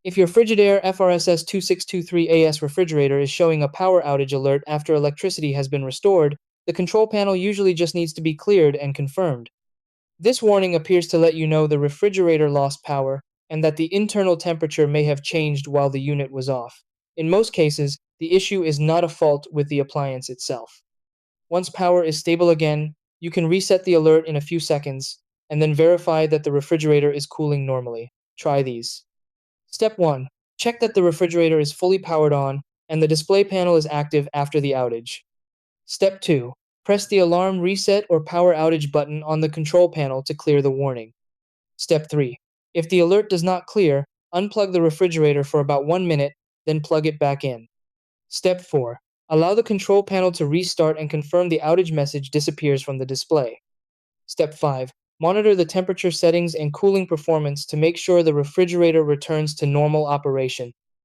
If your Frigidaire FRSS2623AS refrigerator is showing a power outage alert after electricity has been restored, the control panel usually just needs to be cleared and confirmed. This warning appears to let you know the refrigerator lost power and that the internal temperature may have changed while the unit was off. In most cases, the issue is not a fault with the appliance itself. Once power is stable again, you can reset the alert in a few seconds and then verify that the refrigerator is cooling normally. Try these. Step 1. Check that the refrigerator is fully powered on and the display panel is active after the outage. Step 2. Press the alarm reset or power outage button on the control panel to clear the warning. Step 3. If the alert does not clear, unplug the refrigerator for about 1 minute, then plug it back in. Step 4. Allow the control panel to restart and confirm the outage message disappears from the display. Step 5. Monitor the temperature settings and cooling performance to make sure the refrigerator returns to normal operation.